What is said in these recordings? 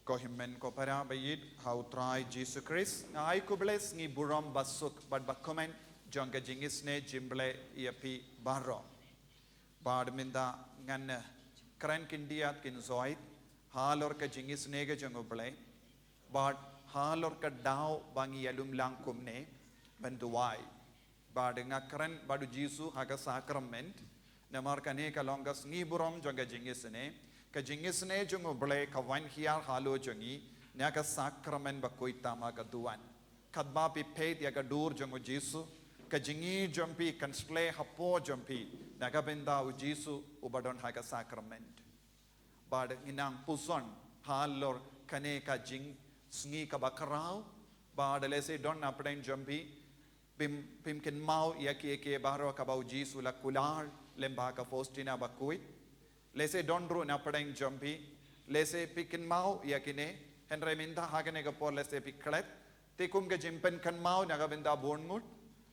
Kohimen ko para bayid hautrai Jisu Christ ay kubles ngi burom basuk bad bakomen jonga jingisne jimble iapi baro badminda ngan kran kindiat kin zoid halor ka jingisne ge jongoble bad halor ka dau bangi alum langkumne banduai bad nga kran badu Jisu haga sacrament namar kane ka longas ngi burom jonga jingisne ka jingisne jungo ble ka wan hiar halo jungi nya ka sacrament Bakhuid tama ka duan kadba pi pet ya ka dur jungo Jisu ka jingi jumpi kansple hapo jumpi naga benda u Jisu ubadon ha ka sacrament bad inang puson halor kane ka jing sngi ka bakrao bad lese don apden jumpi pim ken mau ya ke baro ka bau Jisu la kular lemba ka Faustina Bakhuid lese donru na padang jumpi lese pikin mau yakine henry minta hagane ka por lese piklet tikum ke jimpen kan mau naga binda borngut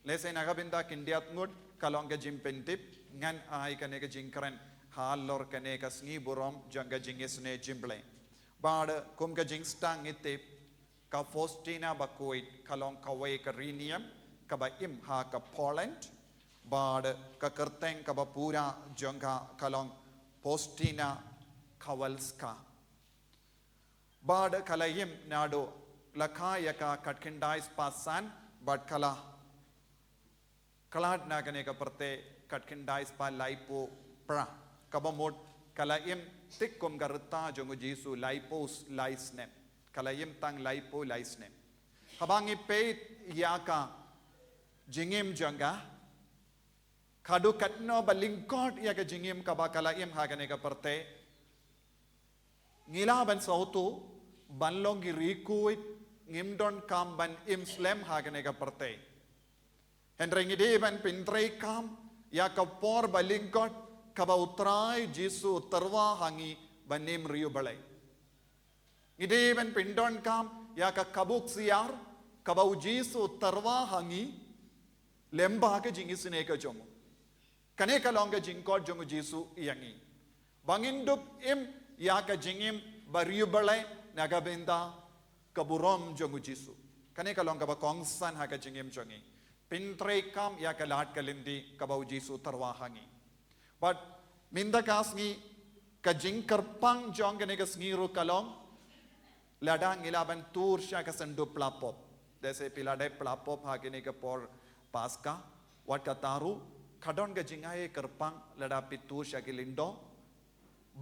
lese naga binda kindiat ngut kalong ke jimpen tip ngan ai kane ka jingkran halor kane ka sngi burom janga jingisne jimble bad kum ka jingstang itip ka Faustina Bakhuid kalong ka way ka rinium ka ba im ha ka Poland bad ka kerteng ka ba pura janga kalong Faustina Kowalska. Bad kalayim nado lakayaka katkindais pasan bad kala kalad nagane ka parte katkindais pa laipo pra kabamot kalayim tikkum garta jongo Jisu laipos laisnem kalayim tang laipo laisnem habangi peit yaka jingim janga kadu katno balingkot ya ke jingim ka bakala im hagane ka parte ngila ban sautu banlong girikuit ngimdon kam ban im slem hagane ka parte henrengi de ban pintrei kam ya ka por balingkot ka ba utrai Jisu tarwa hangi banim riu balai ngide ban pindon kam ya ka kabuk siar ka ba Jisu tarwa hangi lemba ke jingisne ka jomo kane ka longa jingkot jongo Jisu yangi bangindup im ya ka jingim bariubale naga benda kaburom jongo Jisu kane ka longa ba kongsan ha ka jingim jongi pintre kam ya ka lat kalindi ka ba Jisu tarwahangi but minda kasngi ka jingkarpang jonga ne ka sngiru kalong ladang ilaban tur sha ka sandu plapop dese pilade plapop ha ne ka por paska wat ka taru kadon ga jingaye kerpang lada pitu shakilindo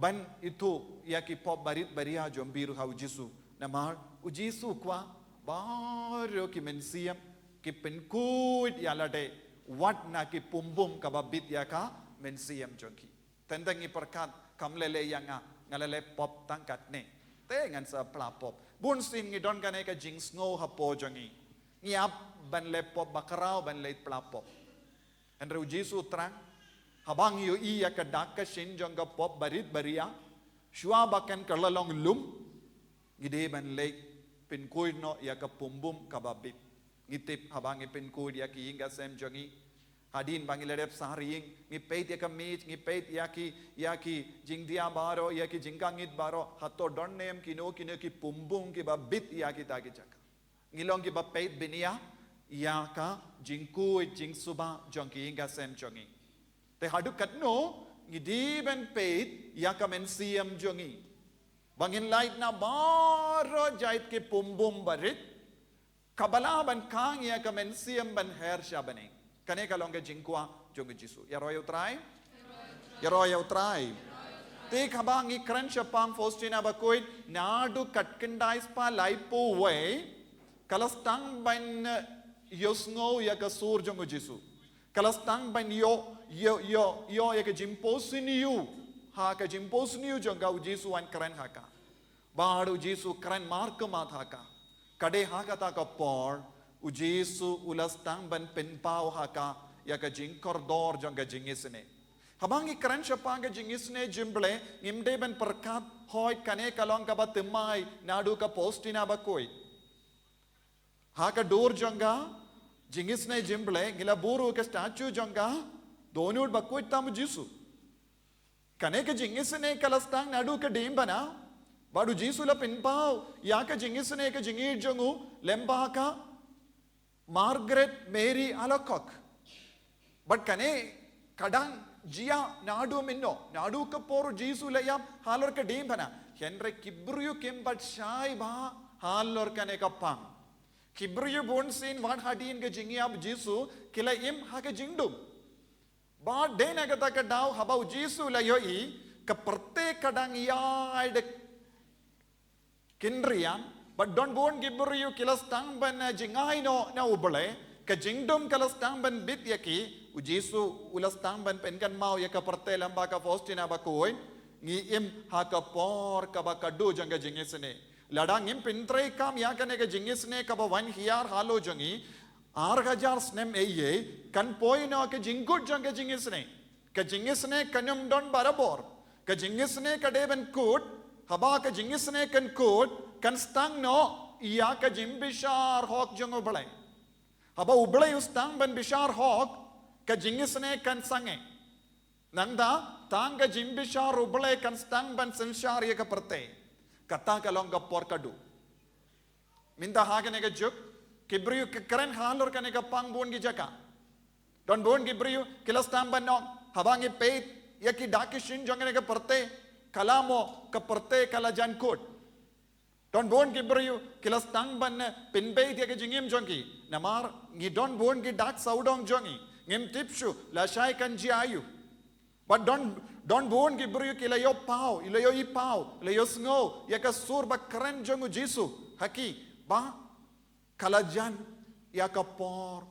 ban itu yaki pop barit baria jombiru ha Jisu namar Jisu kwa baro ki mensiam ki penkud yalade wat na ki pumbum kababit yaka mensiam jonki tendangi perkat kamlele yanga ngalele pop tangkat ne te ngan sa pla pop bun sim ngi don kane ka jing snow ha po jongi ngiap ban le pop bakarau ban le pla pop Andrew Jisu terang habang yu iya ka dakka shin jonga pop barit baria shua bakan kalalong lum gide ban lake pin kuid no ya ka pumbum kababit ngitip habang ipin kuid ya ki inga sem jongi hadin bangiladep saring ngipeit ya ka meet ngipeit ya ki jingdia baro ya ki jingkangit baro hato don name kino ki pumbum ki babit ya ki tagi chaka ngilong ki bapeit binia ya ka jingkui jingsuba jongi inga sem jongi te hadu katno ngidi ben peit ya ka mensiam jongi bangin light na baro jait ke pumbum barit kabala ban kang ya ka mensiam ban her shabane kane ka longa jingkwa jongi Jisu ya royo try te khabangi crunch pang Faustina Bakhuid nadu katkindais pa laipo way kalastang ban yosngo ya ka sur jongo Jisu kalastang ban yo ya ka jimposiniu ha ka jimposiniu jonga Jisu an kran haka baru Jisu kran mark mat haka kade haka ta ka por Jisu ulastang ban penpau haka ya ka jingkordor jonga jingisne habangi kran shapanga jingisne jimble ngimde ban perkat hoy kane kalong ka batimai nadu ka Faustina Bakhuid haka dor jonga jingisne jimble ngila buru ka statue jonga donut Bakhuid tam Jisu kane ka jingisne kalastang nadu ka dimbana Badu Jisu la pinpao, Yaka Jingisne ka Jingi Jungu, Lembaka, Margaret Mary Alakok. But Kane, Kadang, Jia, Nadu Minno, Nadu Kapor, Jisu Layam, Halor Kadimpana, Henry Kibru Kim but Shai Ba, Halor Kanekapang. Kibru won't seen what Hadin Gajingi up Jisu, Killa im Haka Jingdum. But then Agataka Dow, Habau Jisu Layoi, Kaperte Kadang Yard Kindrian, but don't won't Gibru Kilastang Ban Jingai no Ubale, Kajingdum Kalastam Ban Bityaki, Ujisu Ulastang Ban Penkan Mau Yakaparte Lambaka Faustina Bakhuid, Ni im Haka Por Kabakadu Janga Jingisene. Ladang im Pintray kam Yakanega Jingisne Kaba 1 Hiar Halo Jangi, Arhajar Snem Eye, Kan Poino Kajingut Janga Jingisne, Kajingisne Kanum Don Barabor, Kajingisne Kadevan Kut, Habaka Jingisne Kan Kut, Kan Stang no, Yaka Jimbishar Hawk Jungo Balay. Haba Ublay Stang Ben Bishar Hawk, Kajingisne Kan Sange. Nanda, Tanga Jimbishar Ublay Kan Stang Ben Sinshar Yakaparte. Kataka longa porkadu. Minta haganega juk, Kibriu Karen Halor Kanega Pang Bon Gijaka. Don Bon Gibriu, Kilastamban no, Habangi Pate, Yaki Dakishin Janganega Perte, Kalamo, Kaperte, Kalajan Kut. Don Bon Gibriu, Kilastamban, Pinbait Yakajingim Jungi, Namar, Ni Don Bon Gidak Saudong Jungi, Nim Tipshu, Lashai Kanjiayu. But don't won't give you kilayo pau, ilayo ipau, layo snow, yaka surba karen jongu Jisu, haki, ba, kalajan, yaka por,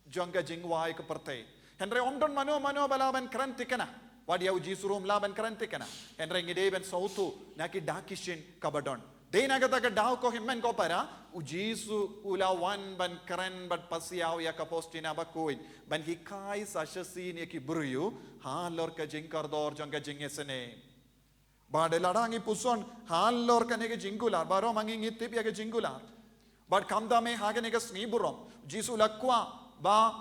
jonga Jingwai ka Pyrthei. Henry omdon mano balaban karen tikana, what yaw Jisu room laban karen tikana, Henry ngideban sautu, naki dakishin kabadon. Day nagataka daw ko himmen ko para, Jisu ula wan ban karen but pasiaw yaka postina Bakhuid, ban hikai sashasin yaki bruyu, Halor ka Jinkardor Janga Jingesene. Badeladang Puson, Halor Kanega Jingular, Baro Manging Tipia Jingular. But Kamdame Haganega Sniburum, Jisu Lakwa, Ba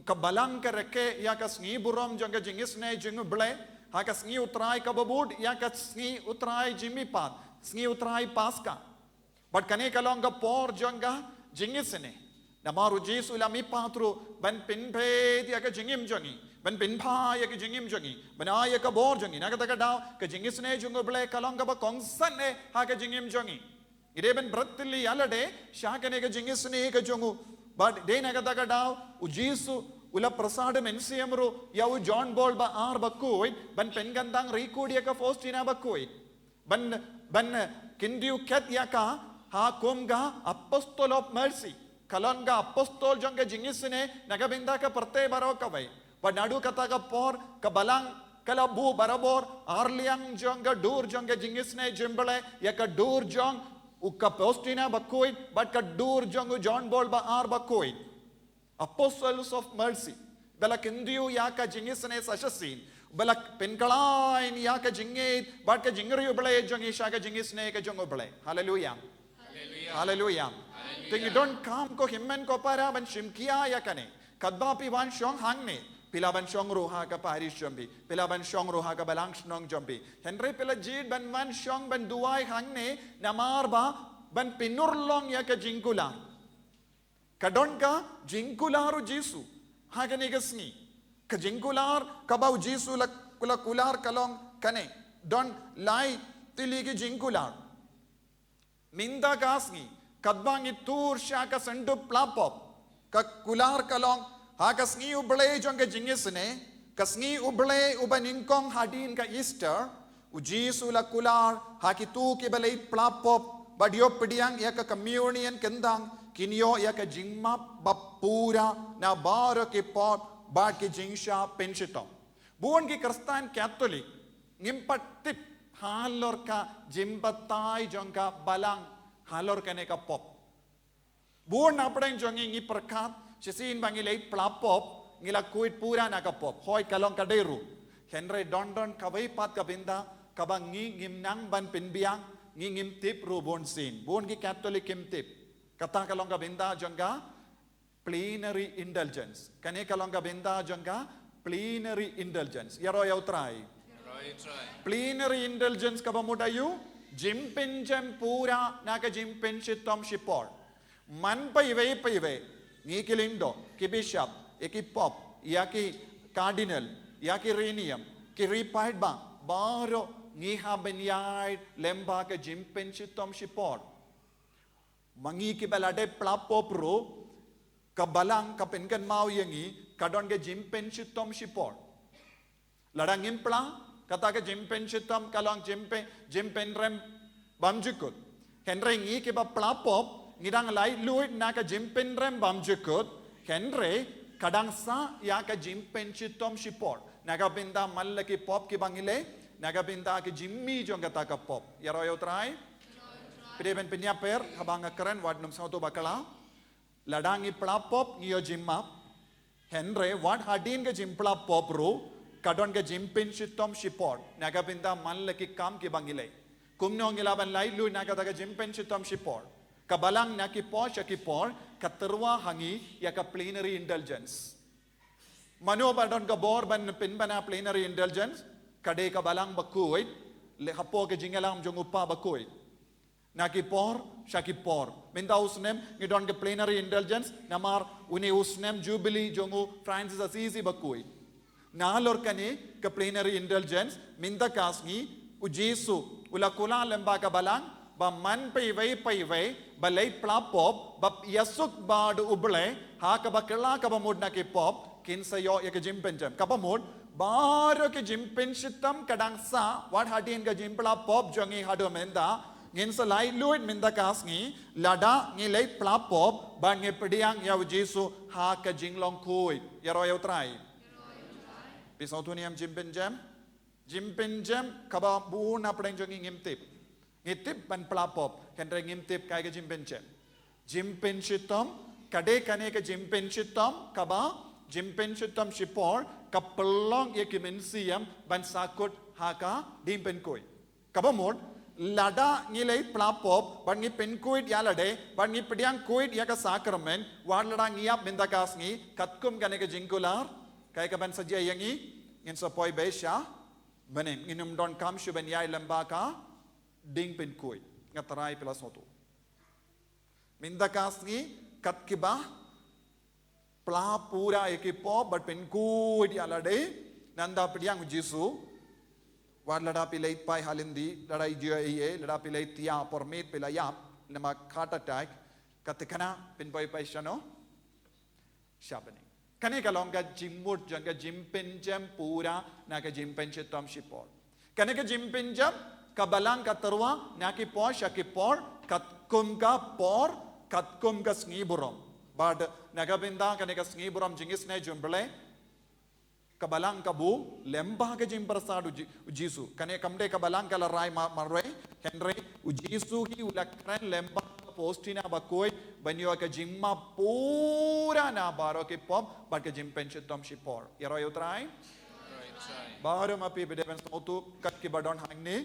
Kabalang Kareke, Yakas Niburum, Janga Jingisne, Jinguble, Hakas Ni Utrai Kababud, Yakas Ni Utrai Jimmy Pat, Sni Utrai Pasca. But Kaneka Longa Por Janga Jingisene. Namaru Jisu Lami Patru, Ban Pinpe, Yaka Jingim Jungi. Ban Pinpa Yaki Jingim Jungi, Banaya Kabor Jungi, Nagataka Dow, Kajingisne Junguble, Kalongaba Kongsane, Haka Jingim Jungi. It even Bratili Alade, Shakanega Jingisne Kajungu, but De Nagataka Dow, Ujisu, Ula Prasadam and Siamru, Yau John Bolba R. Bakhuid, Ban Pengandang Rikudiaka Faustina Bakhuid, Ban Kindu Ket Yaka, Ha Kumga, Apostle of Mercy, Kalanga, Apostol Janga Jingisne, Nagabindaka Pyrthei Barokaway. But Nadu Kataka Por, Kabalang, Kalabu, Barabor, Arliang Jonga, Dur Jonga Jingisne, Jimbale, Yaka Dur Jong, Uka Postina Bakhuid, but Kadur Jongu John Bolba R. Bakhuid. Apostles of Mercy. Bela Kindu Yaka Jingisne Sashasin. Bela Pinkala in Yaka Jingate, but Kajingri Uble, Jongi Shaka Jingisne, Kajungubale. Hallelujah. Hallelujah. Then you don't come ko himmen ko para ban Shimkia Yakane. Kadbapi wan Shong Hangne. Pilaban Shong Ruha ka Paris Jumbi, Pilaban Shong Ruha ka Balang Shnong Jumbi, Henry Pilajid ban Van Shong ban Duai Hangne, Namarba ban Pinurlong Yaka Jingula. Kadonka Jingularu Jisu, Haganigasni, Kajingular, Kabau Jisu la Kular Kalong Kane, Don Lai Tiligi Jingular. Minda Gasni, Kadbangi Tur Shaka Sandu Plapop, Kakular Kalong. Hakasni ublay jonga jingisne, kasni ublay ubaninkong hadin ka Easter, Jisu la kular, hakitu ki balay plapop, badyo pediang yaka communion kendang, kinyo yaka jingmap bapura na baro ki pot, bad ki jingsha penshito. Buon ki Kristan Catholic, ngimpatip halor ka jimbatay jonga balang, halor ka neka pop. Buon na padang jongi ngi perkat, Sisin bangilay plapop, ngila kuit pura nakapop, hoy kalong kaderu. Henry Dondon kaway pat kabinda, kabang ngimnang ban pinbiang, ngim tip ru bon sin. Bon ki Catholic kim tip. Kata kalong kabinda jangga, plenary indulgence. Kani kalong kabinda jangga, plenary indulgence. Yaro yaw try. Plenary indulgence kabamudayu, jimpinjam pura naka jimpinshitom shipor. Man pa iwe, ngikilindo, ki bishop, ki pop, yaki cardinal, yaki renium, ki repaid bang, baro ngiha benyai lemba ka jimpinshitom shipor. Mangi ki balade plapop ro, kabalang kapinkan mau yangi, kadon ke jimpinshitom shipor. Ladang impla, kata ke jimpinshitom kalong jimpenrem bamjukut. Henry ngi ki ba plapop, ngidang lai luit na ka jimpenrem bamjukut, Henry kadang sa ya ka jimpinshitom shipor. Nagapinda malla ki pop ki bangile, nagapinda ki jimmi jong kata ka pop. Yaro yo try? Pideben penyaper, habang keren wad num sauto bakala. Ladangi plapop ngiyo jimmap. Henry wad hadin ke jimpla pop ro, kadon ke jimpin shitom shipor. Nagapinda malla ki kam ki bangile. Kumno ngilaban lai lu nagata ka jimpin shitom shipor. Kabalang na ki po siya ki por, katerwa hangi ya ka plenary indulgence. Mano badon ka bor ban pinbana plenary indulgence, kade kabalang Bakhuid, lehapo ke jingalam jong upa Bakhuid. Nakipor, Shakipor. Minta usnem, ngidon ke plenary indulgence, namar uni usnem jubilee jongu Francis Assisi Bakhuid. Nalor kane ke plenary indulgence, minta kasngi, u Jisu, ula kula lemba ka balang, ba man paiway, ba lay plapop, ba yasuk bad uble, ha ka ba kila ka ba mood nakipop, kinsayo ya ke jimpenjam. Kapamod, baro ke jimpensitam kadangsa, what hadin ka jimpla pop jongi hado menda, ngin sa lai luit minda kasngi lada ngi lay plapop ba ngi pediang ya Jisu ha ka jinglong kui yaro yaw try pisaw tu niam jimpinjam kaba bu na preng jongi ngimtip ban plapop kendre ngimtip kai ka jimpinchitom kade kane ka jimpinchitom kaba jimpinchitom shipor kapelong ye kimensiam ban sakut ha ka dimpen kui kaba mod lada ngilay plapop ban ngi penkuit yalade ban ngi pediang kuit ya ka sacrament war lada ngiap mindakas ngi katkum kane ka jingkular kay ka ban sadya yangi ngin sa poi besha banem nginum don kam shu ben yai lamba ka ding penkuit ngatarai pela soto mindakas ngi kat kiba pla pura ekipop bat penkuit yalade nanda pediang Jisu war lada pilay pai halindi lada IJA lada pilay tia permit pilayap nama heart attack katikana pinpoy pai shano shabani kane kalonga jimmut janga jimpinjam pura naga jimpenchitom shipor kane ka jimpinjam kabalang katarwa naki por shakipor katkum ka sngiburom bad nagabinda kane ka sngiburom jingisne jumbele kabalang kabu lemba ke jimpersadu Jisu kane kamde kabalang kala rai marwe Henry Jisu hi ulakran lemba postina Bakhuid banyo ka jimma pura na baro ke pop but ke jimpenchitom shipor yaro yo try baro mapi bideben sotu kat ki badon hangni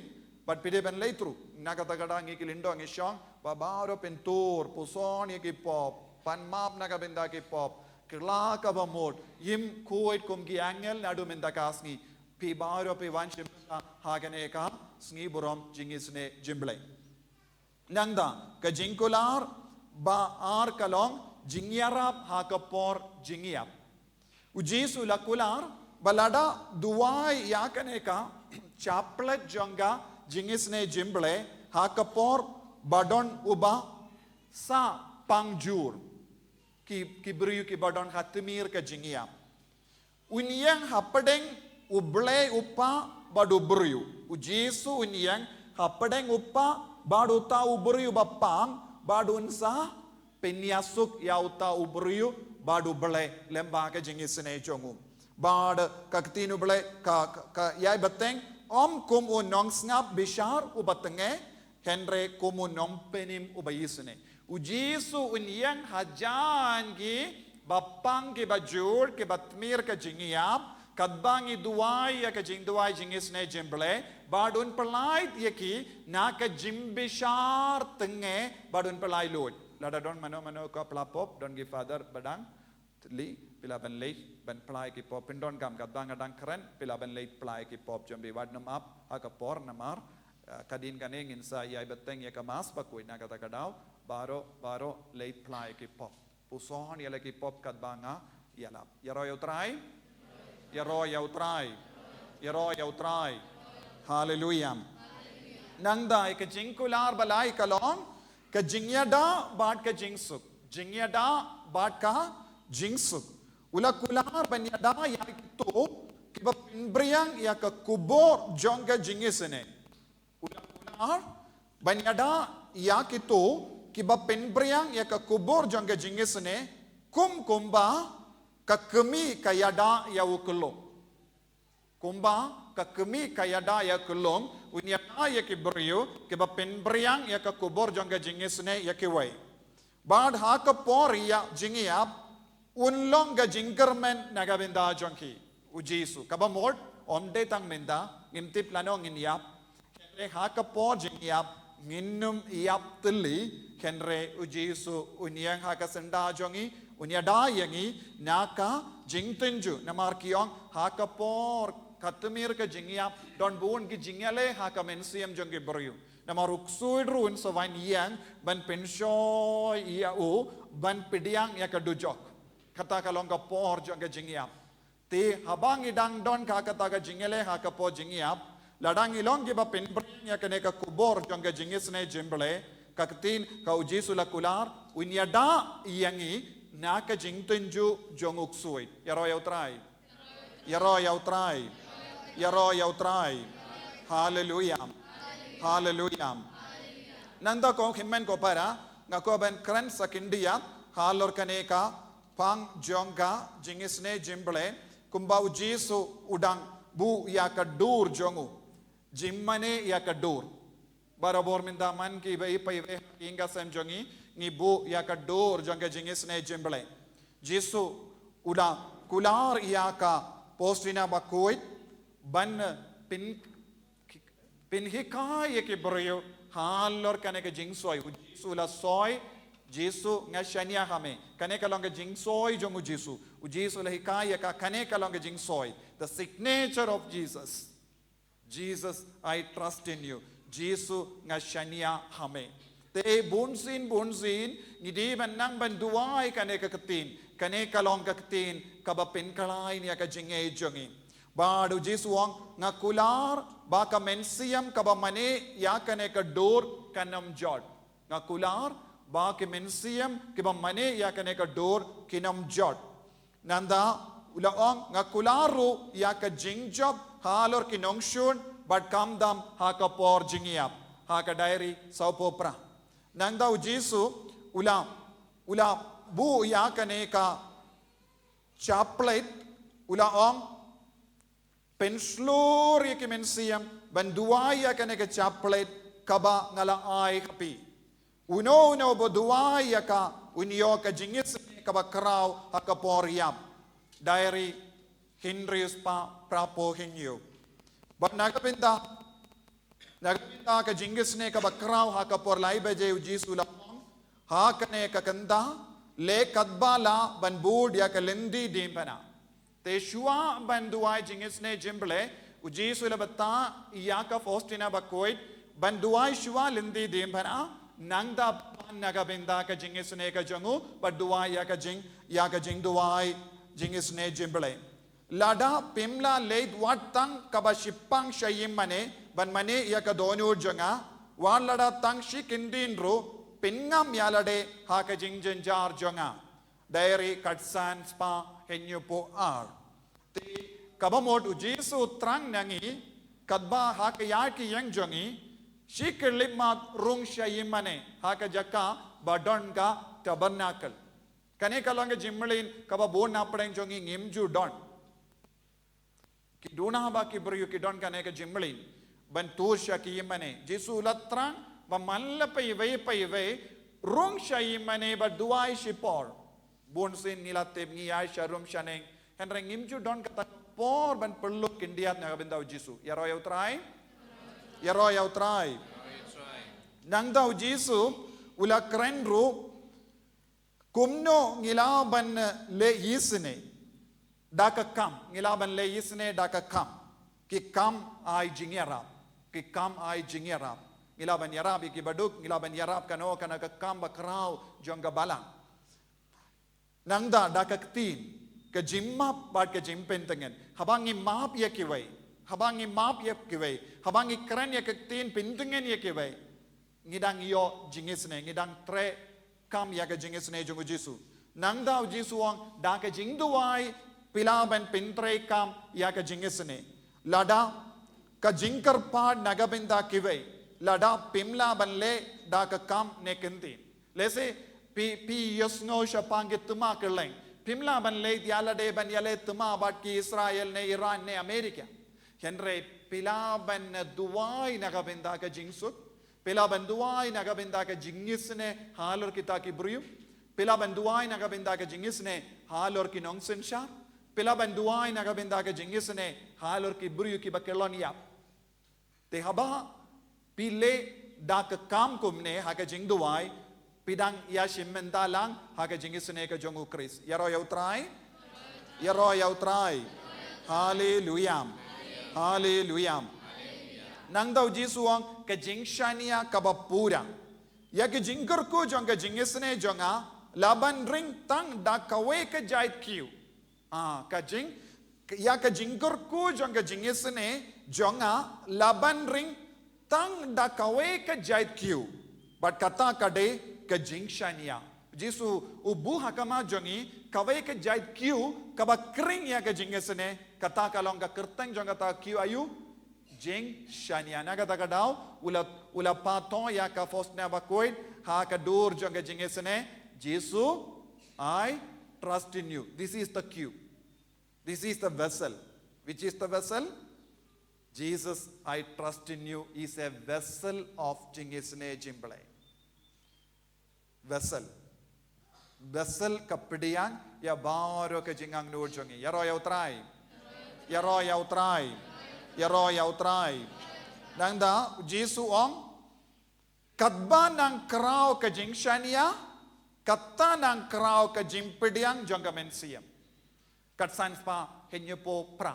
but bideben leitru nakata kada ngi kilindo ngi shong baro pentur puson ye ki pop pan map nakabenda ki pop Kila kabamod yim kuit kum ki angel nadu minda kasngi pi baro pi wanshim hagane ka sngi burom jingisne jimble nangda ka jingkular ba ar kalong jingyarap hakapor jingyap Jisu lakular balada duwai yakane ka chaplet jonga jingisne jimble hakapor badon uba sa pangjur ki beriu ki badon hatimir ka jingia unyang hapadeng uble upa badu beriu Jisu unyang hapadeng upa badu ta uberiu bapang badu unsa penyasuk yauta uberiu badu ble lemba ka jingisne jongu bad kaktinu ble ka yai bateng om kum unong snap bishar ubatenge Henry kum unong penim ubayisne Jisu unyang hajan ki bapang ki bajur ki batmir ka jingiap kadbangi duwai ya ka jingduai jingisne jimble badun perlait ya ki na ka jimbishar tenge badun perlai lud lada don mano ka plapop don gi father badang li pila ban leit ban plai ki pop pindon kam kadbang adang keren pila ban leit plai ki pop jombi wad nam ap aka por namar kadin kaneng insa yai beteng ya kamas Bakhuid na kata kadau baro late play ki pop puson ya ki pop kat banga yalap yaro yau try hallelujah nang dai ke jingkular balai kalong ke jingyada bat ke jingsuk jingyada bat ka jingsuk ula kular banyada ya itu kiba pinbriang ya ke kubor jongga jingisene ula kular banyada ya itu kiba pinbriang ya ke kubor jongga jingisene kumba ka kemi kayada ya ukulong kumba ka kemi kayada ya kulong unyada ya ki brio kiba pinbriang ya ke kubor jongga jingisene ya ki wai bad ha ka por ya jingiap unlong ga jingermen nagabinda jongki ujisu kaba mort onde tang minda ngimti plano nginyap kenre ha ka por jingiap nginnum iap tili kenre ujisu unyang ha ka senda jongi unyada yangi naka jingtenju namarkiong ha ka por katumir ka jingiap don buon ki jingale ha ka mensiam jongi brio namar uksuidrun so van yang ban pensho ia u ban pidiang ya ka dujok kata kalong ka por jong ka jingiap ti habang idang don ka kata ka jingele ha ka po jingiap ladang ilong ki ba pinbring ya kane ka kubor jong ka jingis ne jimble ka tin ka ujisu la kular unyada yangi na ka jingtenju jong uksui yaro yau try hallelujah nanda ko himmen ko para ngako ban kran sakindia halor kaneka pang jongga jingisne jimble kumbau jisu udang bu ya kadur jongu jimmane ya kadur barabor minda man ki bai pai ve inga sem jongi ni bu ya kadur jonga jingisne jimble jisu uda kular ya ka postina Bakhuid ban pin hikai ke brio halor kaneka jingsoi jisu la soi Jisu nga shania hame kane kalonga jingsoi jong ujisu la hikaya ka kane kalonga jingsoi the signature of Jesus I trust in you Jisu nga shania hame te bunsin ngidi banang banduai kane ka katin kane kalonga katin kaba pinkalai niya ka jingay jongi badu Jisu ang nga kular baka mensiam kaba mane ya kane ka dor kanam jod nga kular ba ke mensiam ke ba mane ya kane ka dor kinam jot nanda ulaong nga kularu ya ka jingjob halor kinongshun but kam dam ha ka por jingiap ha ka diary saupopra nanda ujisu ula bu ya kane ka chaplet ulaong penslur ya ke mensiam banduai ya kane ka chaplet kaba ngala ai kapi uno boduai ka unyo ka jingis ka bakraw hakaporiam diary Henry's pa prapo hinyo but nagapinta ka jingis ne ka bakraw hakapor lai beje ujisu lamong ha kane ka kanda le kadbala ban bud ya ka lendi dimpana te shua ban duai jingis ne jimble ujisu labata ya ka Faustina Bakhuid ban duai shua lendi dimpana nangda nagabinda ka jingisne ka jangu badua ya ka jing duai jingisne jimble lada pimla late watang kabashipang shayim mane ban mane ya ka donur janga wan lada tang shikindin ru pingam yalade ha ka jingjenjar janga diary katsan spa henyupo ar ti kabamot ujisu trang nangi kadba ha ka yaki yang jangi Shiklimat rung shayimane haka jaka badon ka tabernacle kane kalonga jimmelin kaba bon napadeng jongi ngimju don ki duna ba ki brio ki don kane ka jimmelin ban tur shakimane Jisu latrang ba malla pai ve rung shayimane ba duai shipor bon sin nilateb ngi ay sharum shaneng henre ngimju don kata por ban perlu kindiat na bendau Jisu yaro yau try nangda Jisu ula krenru kumno ngilaban le yisne daka kam ngilaban le yisne daka kam ki kam ay jingera ki kam ai jingerap. Ngilaban yarap ikibaduk, ngilaban yarap kano kana ka kam bakrau jong balang. Nangda dakaktin ke jimmap bad ke jimpen tengen. Habangi map ya kiwai. Habangi map ya kiwai. Habangi keren ya kaktin pintengen ya kiwai. Ngidang yo jingisne, ngidang tre kam ya ke jingisne jong Jisu. Nangda Jisu ang da ke jingduai pilaban pintre kam ya ke jingisne. Lada ka jingkar pad nagabinda kiwai. Lada pimla banle da ka kam ne kintin. Lese pi yosngo shapangit tuma kerleng. Pimla banle yala de ban yale tuma bat ki Israel ne Iran ne Amerika. Henry pilaban duwai nagabinda ka jingsut. Pilaban duwai nagabinda ka jingisne halor kita ki briyu. Pilaban duwai nagabinda ka jingisne halor ki nongsen sha. Pilaban duwai nagabinda ka jingisne halor ki briyu ki bakelon yap. Te haba pile da ka kam kumne ha ka jingduwai pidang ya shimmenta lang ha ka jingisne ka jongu Chris. Yaro yautrai. Yaro yautrai. Hallelujah. Hallelujah. Nang daw Jisu ang ka jingshania kabapura. Ya ka jingkar ko jong ka jingisne jonga laban ring tang da kawe ka jait kiu. Ka jing ya ka jingkar ko jong ka jingisne jonga laban ring tang da kawe ka jait kiu. But kata kade ka jingshania. Jisu ubu hakama jongi kawe ka jait kiu kaba kring ya ka jingisne kata kalong ka kerteng jong kata kiu ayu jing shania naga daga daw ula paton ya ka fosna Bakhuid ha ka dur jong ka jingisne Jisu I trust in you. This is the cue. This is the vessel. Which is the vessel? Jesus I trust in you is a vessel of jingisne jimble. Vessel. Vessel kapidiyang ya baro ka jingang nur jongi. Yaro yautrai. Yaro yautrai. Yaro yautrai. Nangda Jisu ong katba ng krao ka jingshania katta ng krao ka jimpidiyang jonga mensiyam. Katsan spa hinyo po pra.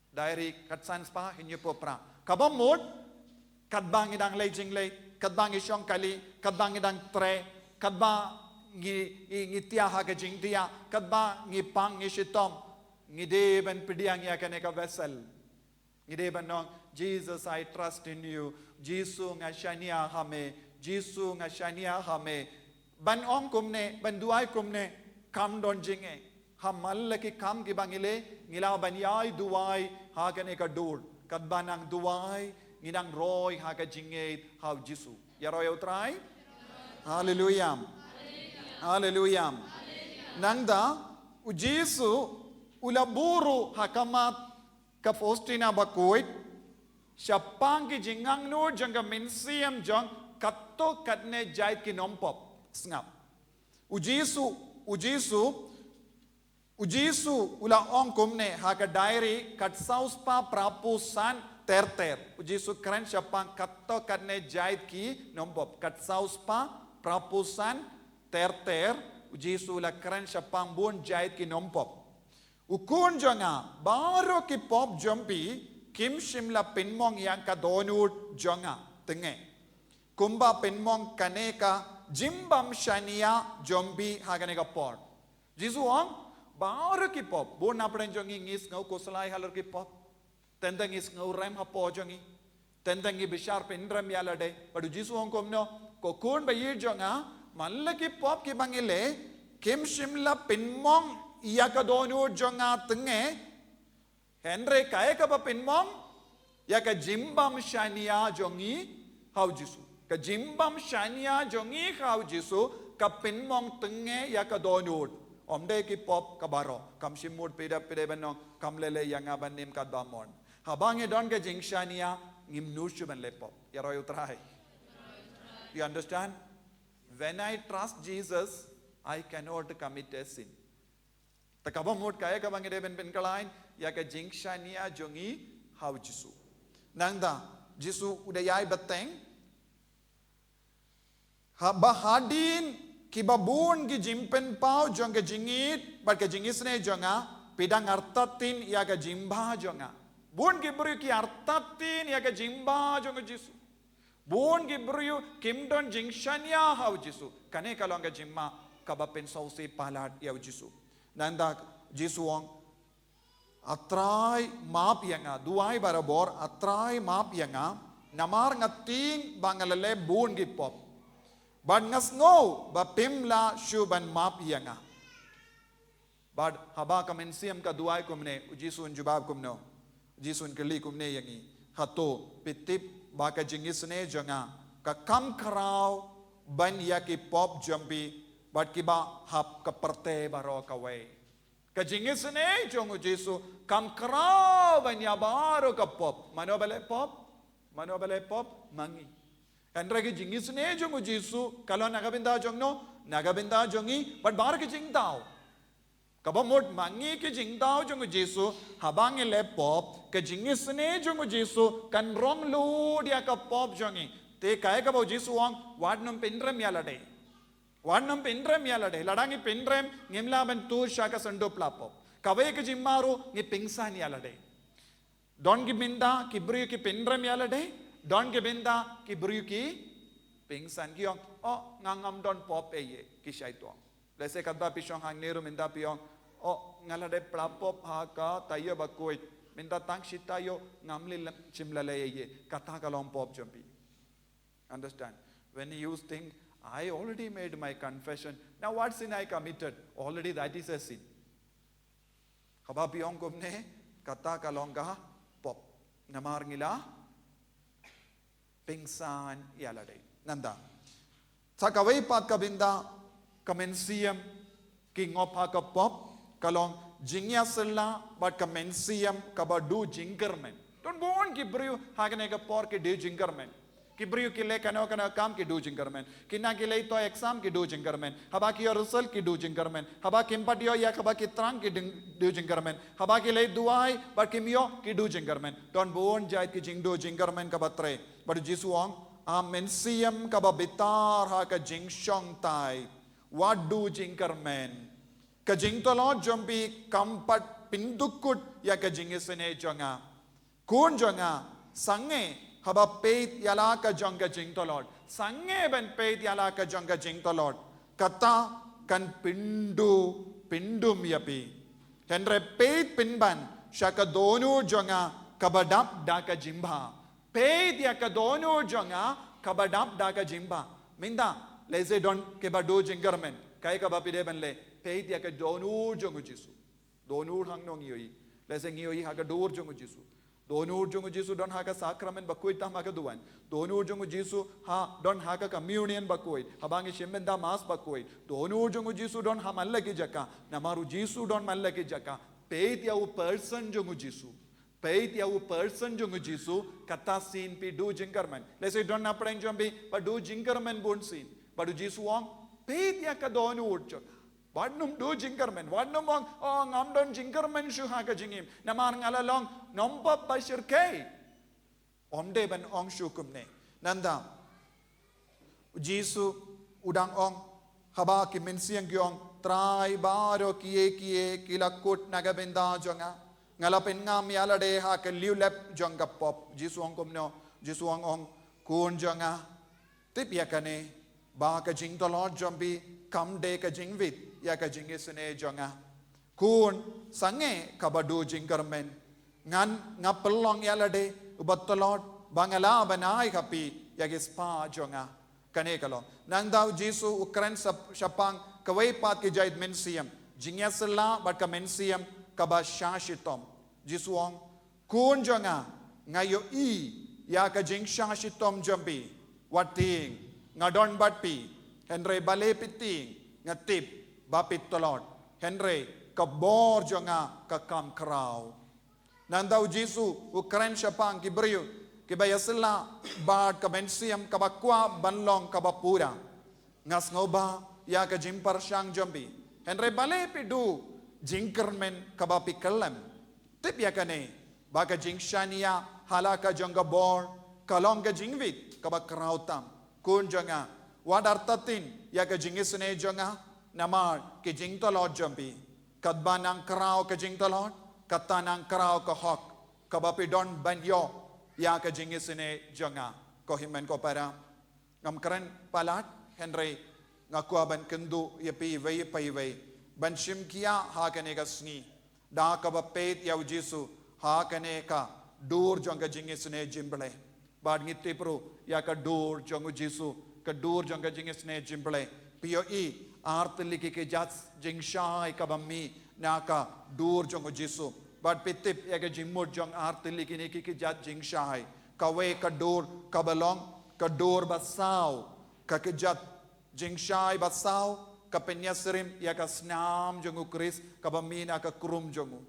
Diary katsan spa hinyo po pra. Kabamod katbang idang lejing lay katbang isyong kali katbang idang tre katba ngi tiyaha ka jingtiya katba ngi pang ngi shitom ngi deben pidiyang ya ka vessel. Ngideban nong Jesus I trust in you. Jisu nga shania hame. Jisu nga shania hame. Ban ong kumne ban duai kumne kam don jinge. Hamal ki kam ki bangile ngila ban yai duai ha ka ne ka dur. Kadban ang duai nginang roy ha ka jinge ha Jisu. Yaro yautrai. Hallelujah. Hallelujah. Nangda Jisu ulaburu hakamat ka Faustina Bakhuid siapang ki jingang nur jang ka minsiam jang katto katne jait ki nompop snap Ujisu ula ong kumne ha ka diary kat sauspa prapusan terter Ujisu keren siapang katto katne jait ki nompop kat sauspa prapusan terter Ujisu ula keren siapang bun jait ki nompop ukun jonga baro ki pop jompi kim shimla pinmong yang ka donut jonga tenge kumba pinmong kaneka jimbam shania jombi hagane ka port Jisu ang baro ki pop bon apren jongi ngis ngau koslai halor ki pop tendang is ngau rem ha po jongi tendang i bishar pinram yalade padu Jisu ang komno kokun bayir jonga malla ki pop ki bangile kim shimla pinmong iya ka donut jonga tenge Henry kaya ka pa pinmong ya ka jimbam shania jongi hau Jisu ka jimbam shania jongi hau Jisu ka pinmong tenge ya ka donut omde ki pop ka baro kam shimud pida benong kam lele yang abanim ka damon habang don ka jing shania ngim nushu ben le pop yaro utrai. You understand? When I trust Jesus I cannot commit a sin. Takabamut kaya ka bangide ben kalain ya ka jingshania jongi hau Jisu. Nangda Jisu udayai bateng bahadin kibabun ki jimpen pau jong ka jingit bar ka jingisne jonga pidang artatin ya ka jimba jonga Buon gibru ki artatin ya ka jimba jong Jisu. Buon gibru kim don jingshanya hau Jisu. Kane kalong ka jimma kabapin sausi palat ya Jisu. Nanda Jisu ong atrai map yanga duai barabor atrai map yanga namar ngating bangalale buon gipop. Bad ngas ngo ba pimla shuban map yanga. Bad haba kamensiam ka duai kumne Jisu jubab kumno. Jisu keli kumne yangi. Hato pitip baka jingisne janga ka kam karau ban ya ki pop jambi bad kiba hap ka Pyrthei baro ka way. Ka jingisne jong Jisu kam karau ban ya baro ka pop. Mano bale pop mangi. Kandra ki jingisne jong Jisu kalau nagabinda jong no nagabinda jongi bad bar ki jingtao. Kabamot mangi ki jingtao jong Jisu habang ele pop ka jingisne jong Jisu kan rom lu dia ka pop jongi te kaya ka bo Jisu ang wad num pinrem yalade ladangi pinrem ngimla ban tu shaka sando plapop kawai ka jimmaru ngi pingsan yalade don ki binda ki bru ki pinrem yalade don ki binda ki bru ki pingsan ki ong o ngangam don pop eye ki shaito lese kadda pishong hang neru minda piong o ngalade plapop ha ka tayo Bakhuid minta tang shitayo ngamli chimlale eye kata kalom pop jumpi. Understand? When you think I already made my confession, now what sin I committed? Already that is a sin. Haba piong kumne kata kalonga pop namar ngila pingsan yalade nanda sa kawai pat kabinda kamensiam king of haka pop kalong jingya sella but kamensiam kabadu jingermen don't born kibriu hagane ka por ki de jingermen kibriu ki le kano kam ki do jingermen kina ki le to exam ki do jingermen haba ki your result ki do jingermen haba kimpat yo ya haba ki trang ki do jingermen haba ki le duai but kimyo ki do jingermen don't born jait ki jing do jingermen ka batre but Jisu ong mensiam ka babitar ha ka jingshong tai what do jingermen ka jingtolot jombi kampat pindukut ya ka jingisene jonga kun jonga sange haba peit yala ka jonga jingtolot sange ben peit yala ka jonga jingtolot kata kan pindum yapi henre peit pinban shaka donu jonga kabadap da ka jimba peit ya ka donu jonga kabadap da ka jimba minda leze don ke bado jingermen kai ka bapide benle peit ya ka donur jongu Jisu donur hang nong yoi lese ngioi ha ka dur jongu Jisu donur jongu Jisu don ha ka sacrament Bakhuid tam ha ka duan donur jongu Jisu ha don ha ka communion Bakhuid habangi shembenda mass Bakhuid donur jongu Jisu don ha malla ki jaka namaru Jisu don malla ki jaka peit ya u person jongu Jisu peit ya u person jongu Jisu kata sin pi do jingermen lese don na prang jombi but do jingermen bon sin but Jisu wong peit ya ka donur jonga Wadnum do jingermen, wadnum wong, oh ngam don jingermen shu ha ka jingim, namar ngalalong, nompa bashir kay. Omde ban ong shu kumne. Nanda, Jisu udang ong, haba ki minsiang gyong, try baro kiye kilakut nagabenda jonga, ngalapin ngam yalade ha ka liulep jonga pop, Jisu ong kumno, Jisu ong kun jonga, tip yakane, ba ka jingtolot jombi, kam de ka jingvit. Ya ka jingisne jonga kun sange kabadu jingermen ngan ngapelong yalade ubatolot bangala banai kapi ya gispa jonga kane kalo nang daw Jisu ukran shapang kawai pat ki jait mensiam jingyasla bat ka mensiam kaba shashitom Jisu ong kun jonga ngayo ya ka jing shashitom jambi wating ngadon batpi henre bale piting ngatip bapit tolot henry kabor jonga kakam kraw nandau Jisu ukran shapang kibriu kibayasla bad kamensiam kabakwa banlong kabapura ngas ngoba ya ka jimpar shang jombi henry bale pidu jinkermen kabapi kalam tip yakane baga jingshania halaka jonga bor kalonga jingvit kabakrautam kun jonga wadartatin ya ka jingisne jonga namar ke jingtolot jambi kadba nang kraw ke jingtolot kata nang kraw ke hok kabapidon banyo ya ka jingisine jonga ko himen ko para ngam kren palat Henry ngakwa ban kendu ya pi wei pai wei ban shim kia ha kane ka sngi da ka ba pet ya Jisu ha kane ka dur jonga jingisine jimble bad ngitte pro ya ka dur jongu Jisu ka dur jonga jingisine jimble pio I artliki ke jats jingshai ka bammi na ka dur jongu Jisu bad pitip ya ka jingmut jong artliki ne ki jat jingshai ka we ka dur ka balong ka dur basau ka ke jat jingshai basau ka penyasrim ya ka snam jongu Ïukharist ka bamina ka krum jongu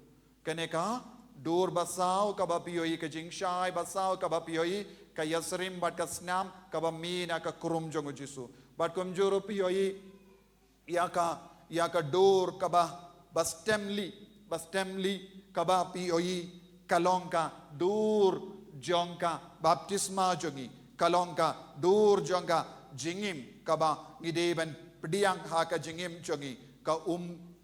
kene ka dur basau ka bapioi ka jingshai basau ka bapioi ka yasrim bat ka snam ka bamina ka krum jongu Jisu bat kumjuru pioi ya ka dur ka ba bastemli ka ba pioi kalongka dur jongka baptisma jongi kalongka dur jongka jingim ka ba ngideban pediang ha ka jingim jongi ka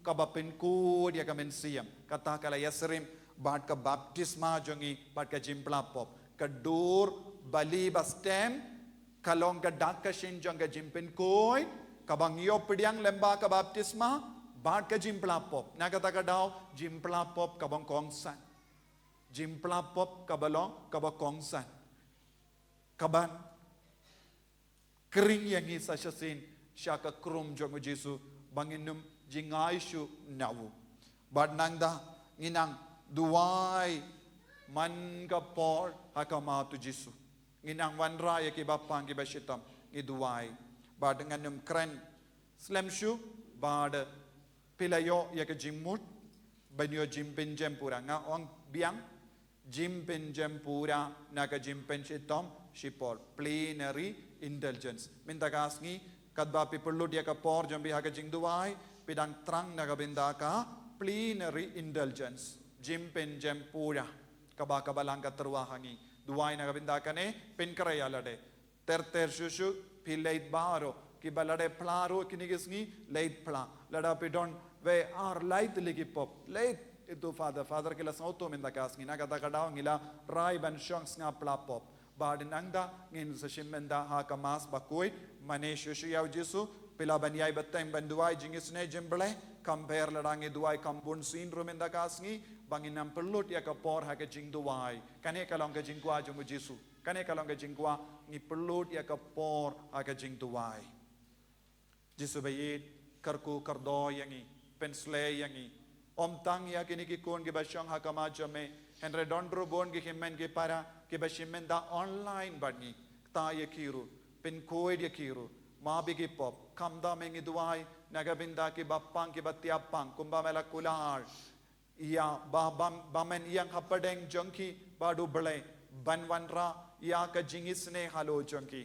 ka ba penku dia ka mensiam kata kala yasrim bat ka baptisma jongi bat ka jimpla pop ka dur bali bastem kalong ka dak ka shin jonga jimpen koi ka bang yo pediang lemba ka baptisma bat ka jimpla pop na kata ka daw jimpla pop ka bang kongsan jimpla pop ka balong ka ba kongsan kaban kering yang isa syasin syaka krum jongu Jisu banginum jingaishu nawu bad nangda nginang duwai man ka por hakama tu Jisu nginang wanra ya ki bapang ki bashitam ngi duwai bad nganum kren slemshu bad pilayo ya ka jimmut banyo jimpen jempura nga ong biang jimpen jempura naga jimpen shitom shipol plenary indulgence minta kasngi kadba pipulud ya ka por jambi haga jingduwai pidang trang naga binda ka plenary indulgence jimpen jempura kaba kabalang ka terwahangi duwai naga binda kane pinkrayalade ter shushu pilait baro kibalade plaro kinigisngi late pla lada pidon we are light ligi pop late itu father kila sauto minda kasngi naga takadaw ngila rai ban shongs nga pla pop badin angda ngin sa shimenda ha kamas Bakhuid mane shushu yaw Jisu pila banyai bateng banduai jingisne jimble compare ladangi duai kambun sin rumenda kasngi banginam pelut ya kapor ha ke jingduai kane kalong ke jingkwa jungu Jisu kane kalong ke jingkwa ngi pelut ya kapor ha ke jingduai Jisu bayit karku kardo yangi pensle yangi om tang ya kini ki kon ki bashang ha kama jame henre dondro bon ki himmen ki para ki bashimen da online badni ta yakiru pin koid yakiru ma bigi pop kamda mengi duai nagabinda ki bappang ki batiapang kumba mela kular ya bamen yang hapadeng jongki badu bele banwanra ya ka jingisne halo jongki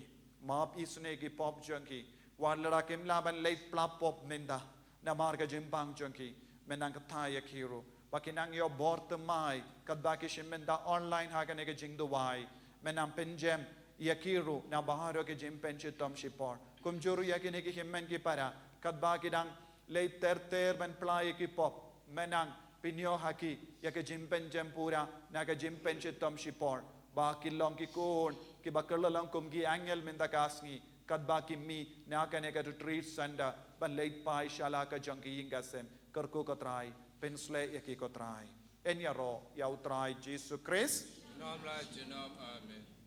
map isne ki pop jongki warlara kimla ban late plap pop minda na marga jimpang jongki menang kataya kiru bakinang yo bort mai kadbaki shimenda online hagane ke jingduwai menang penjem yakiru na baharo ke jimpen chitom shipor kumjuru yakine ki himmen ki para kadbaki dang late ter ban play ki pop menang pinyo haki yake jimpen jempura na ke jimpen chitom shipor ba kilong ki kon ki bakalong kum ki angel minda kasngi kadbaki mi na kane ka retreat sanda ban late pai shala ka jangki ingasem karko katrai pensle yaki katrai enyaro yautrai Jisu Christ Nom la genom amen.